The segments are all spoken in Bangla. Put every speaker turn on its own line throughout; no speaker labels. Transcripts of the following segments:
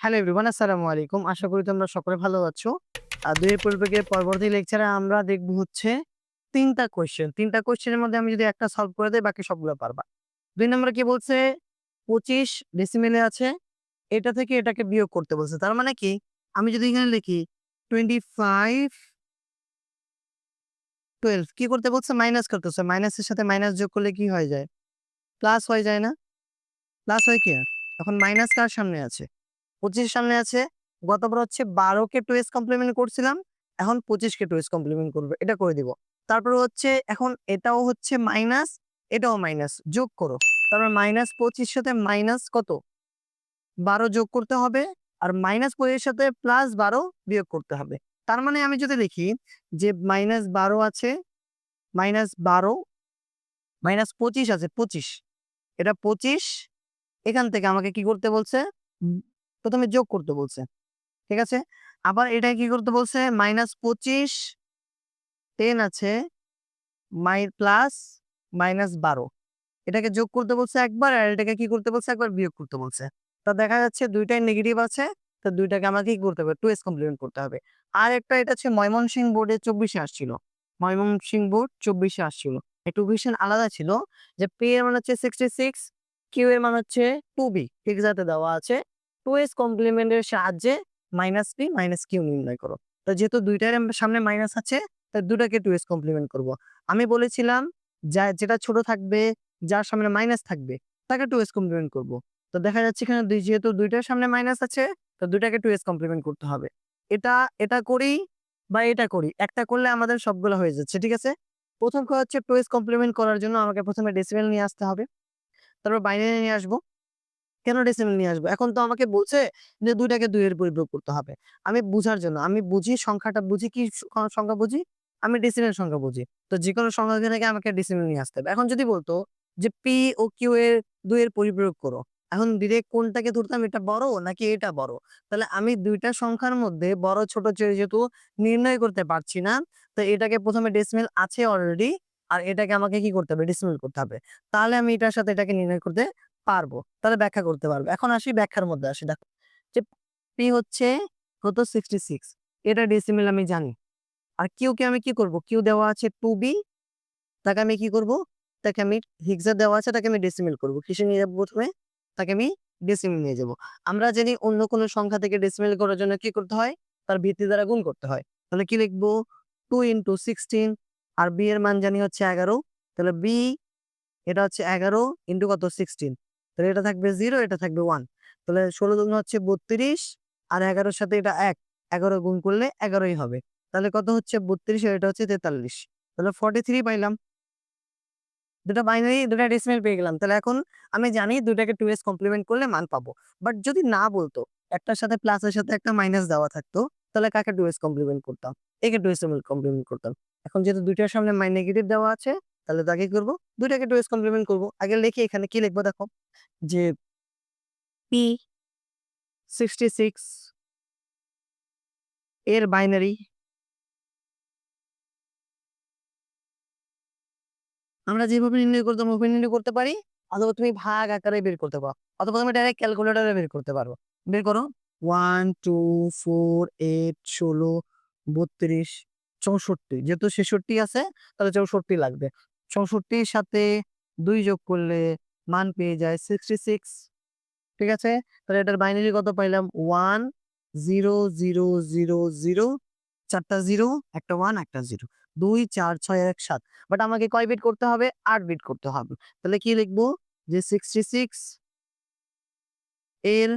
হ্যালো এভরিওয়ান, আসসালামু আলাইকুম। আশা করি তোমরা সকলে ভালো আছো। ২ এর পরবর্তী লেকচারে আমরা দেখব হচ্ছে ৩ টা কোয়েশ্চেন। ৩ টা কোয়েশ্চেনের মধ্যে আমি যদি একটা সলভ করে দেই বাকি সবগুলো পারবা। ২ নম্বরে কি বলছে ২৫ ডেসিমেলে আছে। এটা থেকে এটাকে বিয়োগ করতে বলছে। তার মানে কি আমি যদি এখানে লিখি 25 12 কি করতে বলছে মাইনাস করতেছে। মাইনাসের সাথে মাইনাস যোগ করলে কি হয়ে যায়? প্লাস হয়ে যায় না? প্লাস হয় কি আর? এখন মাইনাস কার সামনে আছে? ২৫ এর সামনে আছে। গতবার হচ্ছে ১২ কে 2s কমপ্লিমেন্ট করছিলাম। এখন ২৫ কে 2s কমপ্লিমেন্ট করব। এটা করে দিব। তারপরে হচ্ছে এখন এটাও হচ্ছে মাইনাস, এটাও মাইনাস। যোগ করো। তারপর -২৫ সাথে মাইনাস কত? ১২ যোগ করতে হবে। আর -২৫ এর সাথে +১২ বিয়োগ করতে হবে। তার মানে আমি যদি লিখি যে -১২ আছে, -১২ -২৫ আছে ২৫। এটা ২৫ এখান থেকে আমাকে কি করতে বলছে? উম ১ম এ যোগ করতে বলছে। ঠিক আছে? আবার এটা কি করতে বলছে? -২৫ 10 আছে প্লাস -১২ এটাকে যোগ করতে বলছে একবার, আর এটাকে কি করতে বলছে? একবার বিয়োগ করতে বলছে। তো দেখা যাচ্ছে ২ টাই নেগেটিভ আছে। তো ২ টাকে আমাকে কি করতে হবে? 2s কমপ্লিমেন্ট করতে হবে। আরেকটা এটা হচ্ছে ময়মনসিংহ বোর্ডে ২৪ এ আসছিল। ময়মনসিংহ বোর্ড ২৪ এ আসছিল। একটু ভিশন আলাদা ছিল যে P এর মান হচ্ছে 66, Q এর মান হচ্ছে 2B ঠিক যাতে দেওয়া আছে। 2s কমপ্লিমেন্ট এর সাহায্যে -P -Q নির্ণয় করো। তো যেহেতু ২ টার সামনে মাইনাস আছে, তাই ২ টাকে 2s কমপ্লিমেন্ট করব। আমি বলেছিলাম যেটা ছোট থাকবে, যার সামনে মাইনাস থাকবে, তাকে 2s কমপ্লিমেন্ট করব। তো দেখা যাচ্ছে এখানে যেহেতু ২ টার সামনে মাইনাস আছে, তো ২ টাকে 2s কমপ্লিমেন্ট করতে হবে। এটা এটা করি বা এটা করি। একটা করলে আমাদের সবগুলা হয়ে যাচ্ছে। ঠিক আছে? ১ম কাজ হচ্ছে 2s কমপ্লিমেন্ট করার জন্য আমাকে ১ম এ ডেসিমেল নিয়ে আসতে হবে। তারপর বাইনারি নিয়ে আসবো। কেন ডেসিমেল নিয়ে আসবো? এখন তো আমাকে বলছে যে ২ টাকে ২ এর পরিপূরক করতে হবে। আমি বুঝার জন্য, আমি বুঝি সংখ্যাটা বুঝি কি সংখ্যা বুঝি? আমি ডেসিমেল সংখ্যা বুঝি। তো যেকোনো সংখ্যা থেকে আমাকে ডেসিমেল নিয়ে আসতে হবে। এখন যদি বলতো যে P ও Q এর ২ এর পরিপূরক করো। এখন ডিরেক্ট কোনটাকে ধরতাম, এটা বড় নাকি এটা বড়? তাহলে আমি ২ টা সংখ্যার মধ্যে বড় ছোট যেহেতু নির্ণয় করতে পারছি না, তো এটাকে ১ম এ ডেসিমেল আছে অলরেডি, আর এটাকে আমাকে কি করতে হবে? ডেসিমেল করতে হবে। তাহলে আমি এটার সাথে এটাকে নির্ণয় করতে পারবো। তাহলে ব্যাখ্যা করতে পারবো। এখন আসি ব্যাখ্যার মধ্যে আসি দেখো। যে P হচ্ছে কত 66 এটা ডেসিমেল আমি জানি। আর Q কে আমি কি করব? Q দেওয়া আছে 2B তাকে আমি কি করব? তাকে আমি হেক্সা দেওয়া আছে তাকে আমি ডেসিমেল করব। কিসে নিয়ে যাবো ১ম এ? তাকে আমি ডেসিমেল নিয়ে যাবো। আমরা জানি অন্য কোনো সংখ্যা থেকে ডেসিমেল করার জন্য কি করতে হয়? তার ভিত্তি দ্বারা গুণ করতে হয়। তাহলে কি লিখবো? 2 into 16 আর B এর মান জানি হচ্ছে ১১। তাহলে B এটা হচ্ছে ১১ ইন্টু কত 16 তাহলে এটা থাকবে 0 এটা থাকবে 1 তাহলে ১৬ দুগুণ হচ্ছে ৩২ আর ১১ এর সাথে এটা ১ ১১ গুণ করলে ১১ই হবে। তাহলে কত হচ্ছে ৩২ আর এটা হচ্ছে ৪৩ তাহলে 43 পাইলাম। দুটা বাইনারি দুটা ডেসিমাল পেয়ে গেলাম। তাহলে এখন আমি জানি ২ টাকে 2s কমপ্লিমেন্ট করলে মান পাবো। বাট যদি না বলতো, একটার সাথে প্লাসের সাথে একটা মাইনাস দেওয়া থাকতো, তাহলে কাকে 2s কমপ্লিমেন্ট করতাম? একে 2s কমপ্লিমেন্ট করতাম। এখন যেহেতু ২ টার সামনে নেগেটিভ দেওয়া আছে, তাহলে তাকে কি করব? ২ টাকে 2s কমপ্লিমেন্ট করব। আগে লিখি এখানে কি লিখবো দেখো যে P66 এর বাইনারি আমরা যেভাবে নির্ণয় করতাম ওভাবে নির্ণয় করতে পারি, অথবা তুমি ভাগ আকারে বের করতে পারো। অথবা তুমি ডাইরেক্ট ক্যালকুলেটরে বের করতে পারো। বের করো 1 2 4 8 16 32 64 যেহেতু 66 আছে তাহলে 64 লাগবে। 64 র সাথে ২ যোগ করলে মান পেয়ে যায় 66 ঠিক আছে? তাহলে এটার বাইনারি কত পাইলাম 1 0 0 0 0 ৪ টা 0 একটা 1 একটা 0 ২ ৪ ৬ ১ ৭ বাট আমাকে কয় বিট করতে হবে? ৮ বিট করতে হবে। তাহলে কি লিখবো? যে 66 এর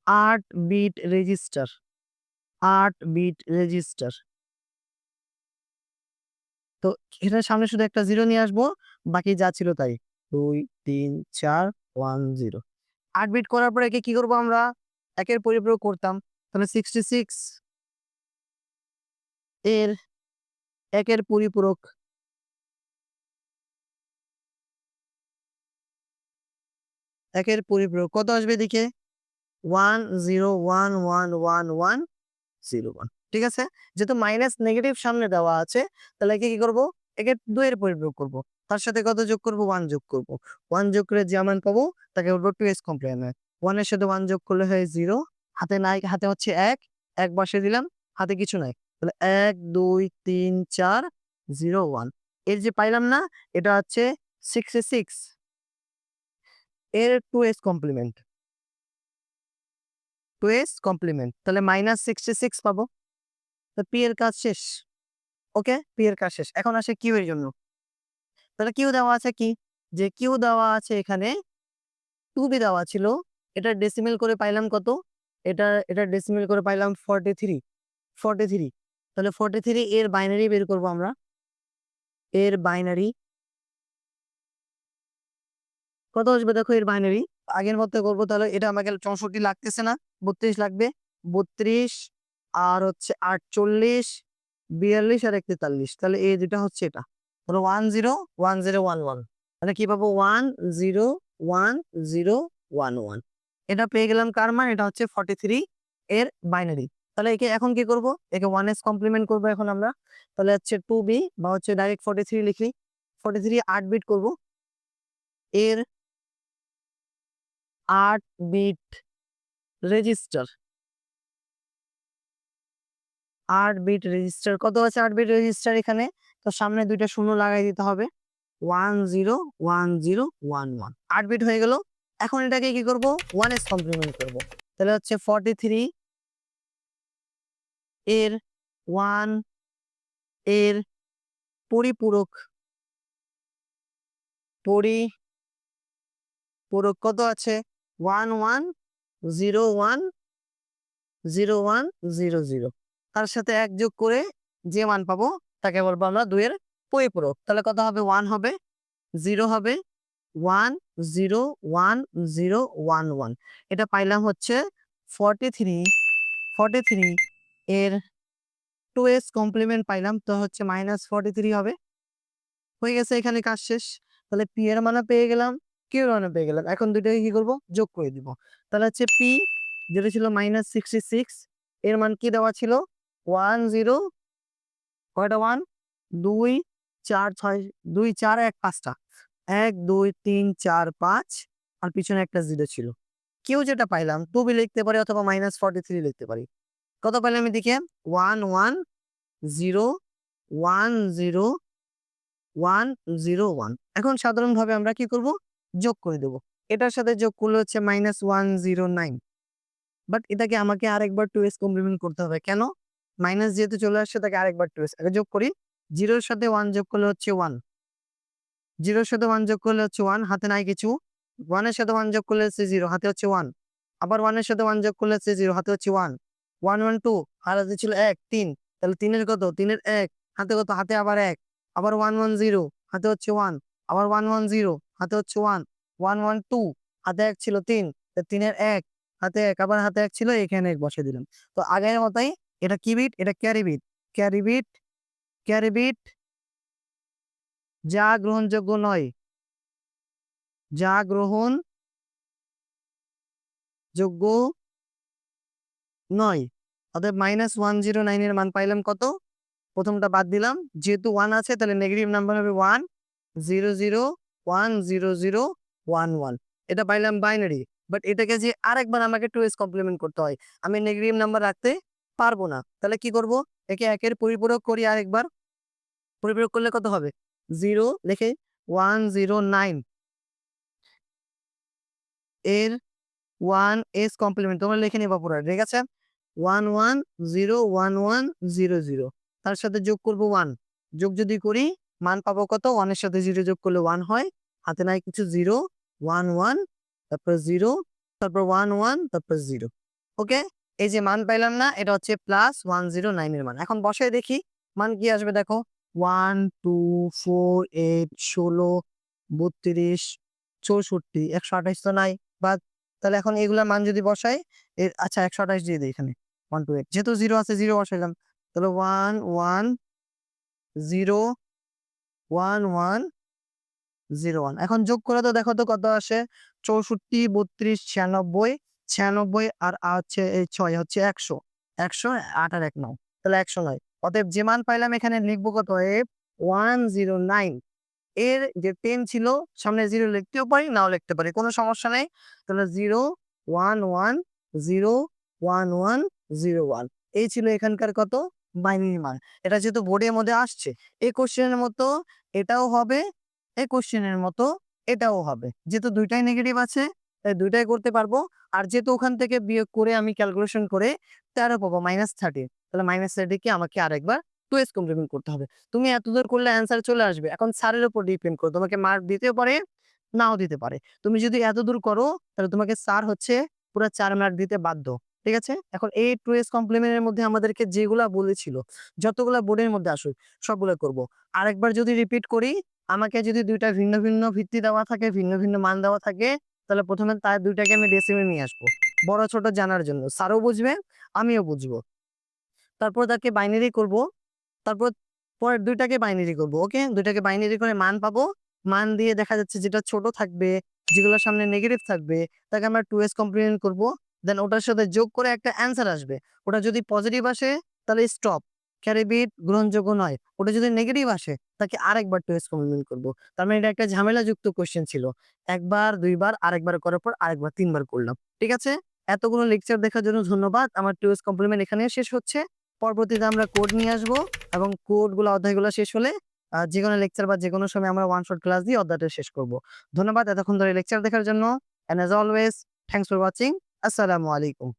৮ বিট রেজিস্টার ৮ বিট রেজিস্টার। তো এটার সামনে শুধু একটা 0 নিয়ে আসবো। বাকি যা ছিল তাই। ২ ৩ ৪ ১ 0 ৮ বিট করার পরে একে কি করব আমরা? একের পরিপূরক করতাম। তাহলে 66 এর একের পরিপূরক একের পরিপূরক কত আসবে এদিকে? 1 0 1 1 1 1 0 1 ঠিক আছে? যেহেতু মাইনাস নেগেটিভ সামনে দেওয়া আছে, তাহলে একে কি করব? একে ২ এর পরিপূরক করব। তার সাথে কত যোগ করব? 1 যোগ করব। 1 যোগ করে যে মান পাবো তাকে বলবো 2s কমপ্লিমেন্ট। 1 এর সাথে 1 যোগ করলে হয় 0 হাতে নাই, হাতে হচ্ছে ১, ১ বসিয়ে দিলাম, হাতে কিছু নাই। তাহলে ১, ২, ৩, ৪, 0, 1 এর যে পাইলাম না, এটা হচ্ছে 66 এর 2s কমপ্লিমেন্ট। 2s complement. তাহলে -66 পাবো। তো p এর কাজ শেষ। ওকে? p এর কাজ শেষ। এখন আসে q এর জন্য। তাহলে q দেওয়া আছে কি? যে q দেওয়া আছে এখানে 2b দেওয়া ছিল। এটার ডেসিমেল করে পাইলাম কত? এটার ডেসিমেল করে পাইলাম 43, 43 তাহলে 43 এর বাইনারি বের করব আমরা। এর বাইনারি কত আসবে দেখো এর বাইনারি। আগের মতো করব, তাহলে এটা আমাকে 64 লাগতেছে না, 32 লাগবে। 32 আর হচ্ছে 48, 42 আর 41, তাহলে এই দুটা হচ্ছে এটা। তাহলে 101011, তাহলে কি পাবো 101011। এটা পেয়ে গেলাম কার মান? এটা হচ্ছে 43 এর বাইনারি। তাহলে একে এখন কি করব? একে 1s কমপ্লিমেন্ট করব এখন আমরা। তাহলে হচ্ছে 2b বা হচ্ছে ডাইরেক্ট 43 লিখি। 43 8 বিট করব। এর 8 বিট রেজিস্টার। 8 বিট রেজিস্টার কত আছে? 8 বিট রেজিস্টার এখানে তো সামনে দুইটা শূন্য লাগাই দিতে হবে। 101011 8 বিট হয়ে গেল। এখন এটাকে কি করব? 1s কমপ্লিমেন্ট করব। তাহলে হচ্ছে 43 এর 1 এর পরিপূরক। পরিপূরক কত আছে? 11010100 তার সাথে 1 যোগ করে যে মান পাবো তাকে বলবো আমরা 2 এর পরিপূরক। তাহলে কত হবে? 1 হবে, 0 হবে, 101011। এটা পাইলাম হচ্ছে 43 এর 2s কমপ্লিমেন্ট পাইলাম, তো হচ্ছে -43 হবে। হয়ে গেছে, এখানে কাজ শেষ। তাহলে p এর মানও পেয়ে গেলাম, q এর মানও পেয়ে গেলাম। এখন দুটোকে কি করব? যোগ করে দিব। তাহলে হচ্ছে p যেটা ছিল -66 এর মান কি দেওয়া ছিল? 10 কয়টা 1 2 4 6 2 4 1 5টা 1 2 3 4 5 আর পিছনে একটা 0 ছিল। কেউ যেটা পাইলাম 2b লিখতে পারি অথবা -43 লিখতে পারি। কত পাইলাম এদিকে? 11010101। এখন সাধারণভাবে আমরা কি করব? যোগ করে দেব। এটার সাথে যোগ করলে হচ্ছে -109, বাট এটাকে আমাকে আরেকবার 2s কমপ্লিমেন্ট করতে হবে। কেন? মাইনাস যেহেতু চলে আসছে তাকে আরেকবার 2s আগে যোগ করি। 0 এর সাথে 1 যোগ করলে হচ্ছে 1, 0 এর সাথে 1 যোগ করলে হচ্ছে 1, হাতে নাই কিছু। 1 এর সাথে 1 যোগ করলে হচ্ছে 0, হাতে হচ্ছে 1। আবার 1 এর সাথে 1 যোগ করলে হচ্ছে 0, হাতে হচ্ছে 1। 1 1 2 আর হাতে ছিল 1 3, তাহলে 3 এর কত? 3 এর 1, হাতে কত? হাতে আবার 1। আবার 1 1 0, হাতে হচ্ছে 1। আবার 1 1 0, হাতে হচ্ছে 1। 1 1 2, হাতে 1 ছিল 3, তো 3 এর 1, হাতে 1, আবার হাতে 1 ছিল, এখানে 1 বসিয়ে দিলাম। তো আগের মতই এটা কি বিট? এটা carry bit. Carry bit, carry bit যা গ্রহণযোগ্য নয়, যা গ্রহণযোগ্য নয়। অতএব -109 এর মান পাইলাম কত? প্রথমটা বাদ দিলাম, যেহেতু 1 আছে তাহলে নেগেটিভ নাম্বার হবে 1 0 0 1 0 0 1 1। এটা পাইলাম বাইনারি, বাট এটাকে যে আরেকবার আমাকে 2s কমপ্লিমেন্ট করতে হয়, আমি নেগেটিভ নাম্বার রাখতে পারবো না। তাহলে কি করব? একে একের পরিপূরক করি আরেকবার। পরিপূরক করলে কত হবে? 0 লিখে 109 এর 1s কমপ্লিমেন্ট তোমরা লিখে নিবা পুরো, ঠিক আছে? 11011000 তার সাথে যোগ করব 1, যোগ যদি করি মান পাবো কত? 1 এর সাথে 0 যোগ করলে 1 হয়, হাতে নাই কিছু, 0 1 1 তারপর 0 তারপর 1 1 তারপর 0। ওকে, এই যে মান পাইলাম না, এটা হচ্ছে +109 এর মান। এখন বসায় দেখি মান কি আসবে। দেখো 1 2 4 8 16 32 64 128 তো নাই, বাদ। তাহলে এখন এগুলার মান যদি বসাই, আচ্ছা 128 দিয়ে দিই এখানে। 1 2 8 যেহেতু 0 আছে 0 বসাইলাম। তাহলে 1 1 0 1 1 0 1। এখন যোগ করে তো দেখো তো কত আসে? 64 32 96 96 আর হচ্ছে এই 6 হচ্ছে 100। 100 8 আর 1 9, তাহলে 109। অতএব যে মান পাইলাম এখানে লিখবো কত? 109। এর যে 10 ছিল সামনে 0 লিখতেও পারি, নাও লিখতে পারি, কোনো সমস্যা নেই। তাহলে 0 1 1 0 1101। এই ছিল এখানকার কত বাইনারি মান। এটা যেহেতু বোর্ডের মধ্যে আসছে, এই কোশ্চেনের মতো এটাও হবে, এই কোশ্চেনের মতো এটাও হবে। যেহেতু দুইটাই নেগেটিভ আছে তাই দুইটাই করতে পারবো। আর যেহেতু ওখান থেকে বিয়োগ করে আমি ক্যালকুলেশন করে 13 পাবো -30, তাহলে -30 কে আমাকে আরেকবার 2s কমপ্লিমেন্ট করতে হবে। তুমি এতদূর করলে অ্যান্সার চলে আসবে। এখন স্যারের উপর ডিপেন্ড করে তোমাকে মার্ক দিতেও পারে, নাও দিতে পারে। তুমি যদি এতদূর করো তাহলে তোমাকে স্যার হচ্ছে পুরা 4 মার্ক দিতে বাধ্য। ঠিক আছে? এখন এই 2s কমপ্লিমেন্ট এর মধ্যে আমাদেরকে যেগুলা বলেছিল, যতগুলা বোর্ডের মধ্যে আসুক সবগুলা করব। আরেকবার যদি রিপিট করি, আমাকে যদি ২ টা ভিন্ন, ভিন্ন ভিত্তি দেওয়া থাকে, ভিন্ন, ভিন্ন মান দেওয়া থাকে, তাহলে ১ম এ তার ২ টাকে আমি ডেসিমালে নিয়ে আসবো। বড় ছোট জানার জন্য। স্যারও বুঝবে, আমিও বুঝবো। তারপর তাকে বাইনারি করব। তারপর পরের ২ টাকে বাইনারি করব। ওকে? ২ টাকে বাইনারি করে মান পাবো। মান দিয়ে দেখা যাচ্ছে যেটা ছোট থাকবে, যেগুলোর সামনে নেগেটিভ থাকবে, তাকে আমরা 2s কমপ্লিমেন্ট করব। দেন ওটার সাথে যোগ করে একটা অ্যান্সার আসবে। ওটা যদি পজিটিভ আসে তাহলে স্টপ, ক্যারি বিট গ্রহণযোগ্য নয়। ওটা যদি নেগেটিভ আসে তাকে আরেকবার 2s কমপ্লিমেন্ট করব। তার মানে এটা একটা ঝামেলাযুক্ত কোয়েশ্চেন ছিল। ১ বার, ২ বার, আরেকবার করার পর আরেকবার ৩ বার করলাম। ঠিক আছে? এতগুলো লেকচার দেখার জন্য ধন্যবাদ। আমার 2s কমপ্লিমেন্ট এখানেই শেষ হচ্ছে। পরবর্তীতে আমরা কোড নিয়ে আসবো এবং কোডগুলো অধ্যায়গুলো শেষ হলে যেকোনো লেকচার বা যেকোনো সময় আমরা ওয়ান শট ক্লাস দিয়ে অধ্যায়টা শেষ করব। ধন্যবাদ এতক্ষণ ধরে লেকচার দেখার জন্য। And as always thanks for watching. আসসালামু আলাইকুম।